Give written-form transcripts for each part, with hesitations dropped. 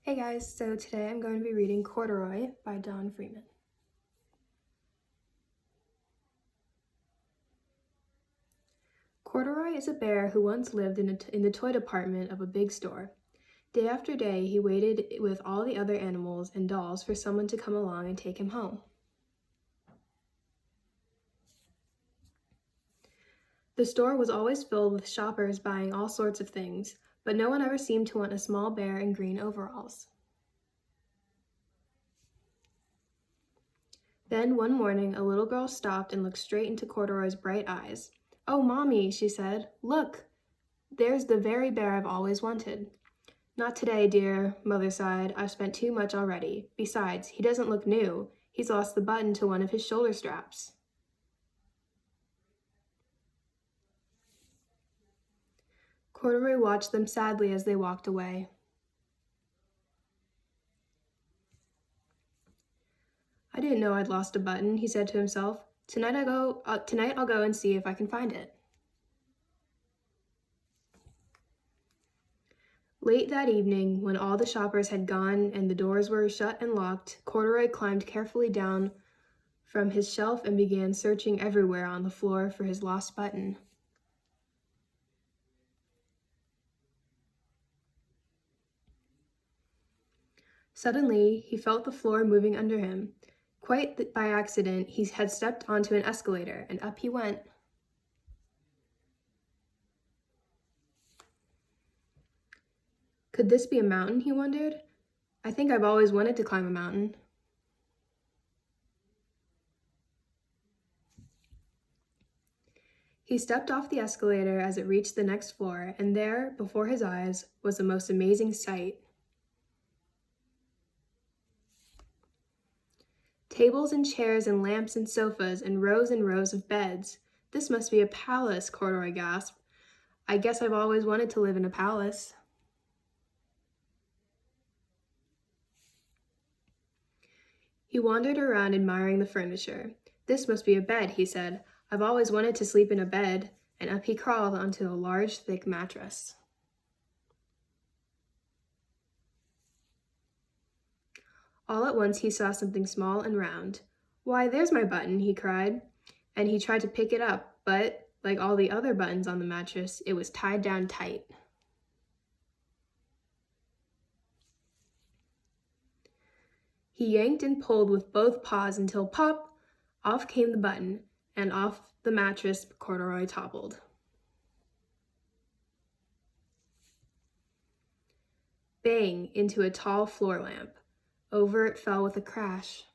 Hey guys, so today I'm going to be reading Corduroy by Don Freeman. Corduroy is a bear who once lived in the toy department of a big store. Day after day, he waited with all the other animals and dolls for someone to come along and take him home. The store was always filled with shoppers buying all sorts of things, but no one ever seemed to want a small bear in green overalls. Then one morning, a little girl stopped and looked straight into Corduroy's bright eyes. "Oh, Mommy," she said, "look, there's the very bear I've always wanted." "Not today, dear," Mother sighed. "I've spent too much already. Besides, he doesn't look new. He's lost the button to one of his shoulder straps." Corduroy watched them sadly as they walked away. "I didn't know I'd lost a button," he said to himself. Tonight I'll go and see if I can find it." Late that evening, when all the shoppers had gone and the doors were shut and locked, Corduroy climbed carefully down from his shelf and began searching everywhere on the floor for his lost button. Suddenly, he felt the floor moving under him. Quite by accident, he had stepped onto an escalator, and up he went. Could this be a mountain, he wondered? I think I've always wanted to climb a mountain. He stepped off the escalator as it reached the next floor, and there, before his eyes, was the most amazing sight. Tables and chairs and lamps and sofas and rows of beds. "This must be a palace," Corduroy gasped. "I guess I've always wanted to live in a palace." He wandered around admiring the furniture. "This must be a bed," he said. "I've always wanted to sleep in a bed," and up he crawled onto a large, thick mattress. All at once he saw something small and round. "Why, there's my button," he cried, and he tried to pick it up, but, like all the other buttons on the mattress, it was tied down tight. He yanked and pulled with both paws until pop! Off came the button, and off the mattress Corduroy toppled. Bang! Into a tall floor lamp. Over it fell with a crash.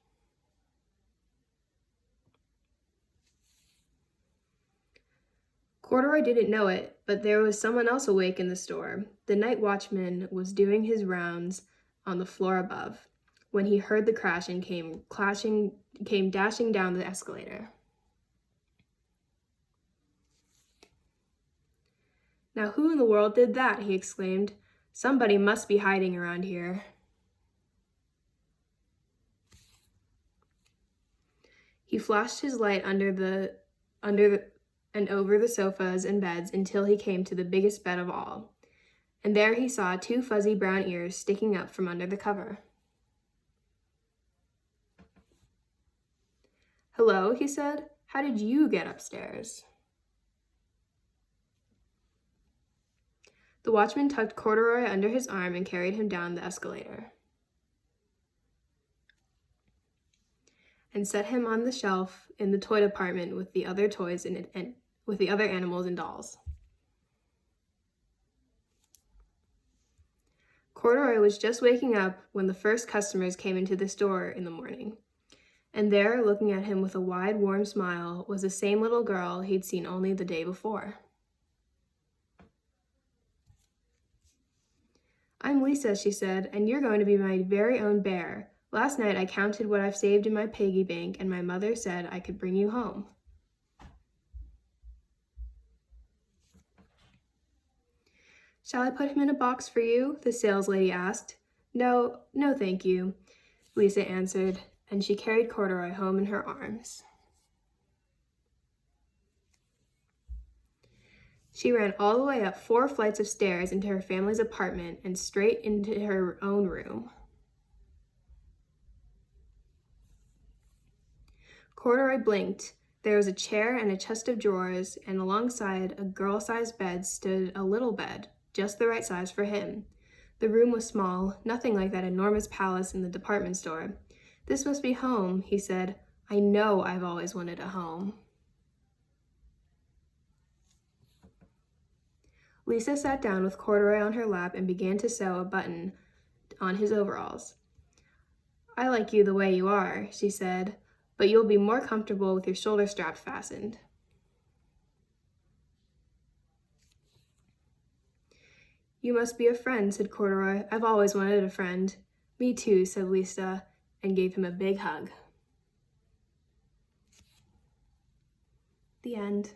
Corduroy didn't know it, but there was someone else awake in the store. The night watchman was doing his rounds on the floor above when he heard the crash and came dashing down the escalator. "Now who in the world did that?" he exclaimed. "Somebody must be hiding around here." He flashed his light under and over the sofas and beds until he came to the biggest bed of all. And there he saw two fuzzy brown ears sticking up from under the cover. "Hello," he said. "How did you get upstairs?" The watchman tucked Corduroy under his arm and carried him down the escalator and set him on the shelf in the toy department with the other toys and with the other animals and dolls. Corduroy was just waking up when the first customers came into the store in the morning. And there, looking at him with a wide, warm smile, was the same little girl he'd seen only the day before. "I'm Lisa," she said, "and you're going to be my very own bear. Last night I counted what I've saved in my piggy bank, and my mother said I could bring you home." "Shall I put him in a box for you?" the saleslady asked. No, thank you," Lisa answered, and she carried Corduroy home in her arms. She ran all the way up 4 flights of stairs into her family's apartment and straight into her own room. Corduroy blinked. There was a chair and a chest of drawers, and alongside a girl-sized bed stood a little bed, just the right size for him. The room was small, nothing like that enormous palace in the department store. "This must be home," he said. "I know I've always wanted a home." Lisa sat down with Corduroy on her lap and began to sew a button on his overalls. "I like you the way you are," she said, "but you'll be more comfortable with your shoulder strap fastened." "You must be a friend," said Corduroy. "I've always wanted a friend." "Me too," said Lisa, and gave him a big hug. The end.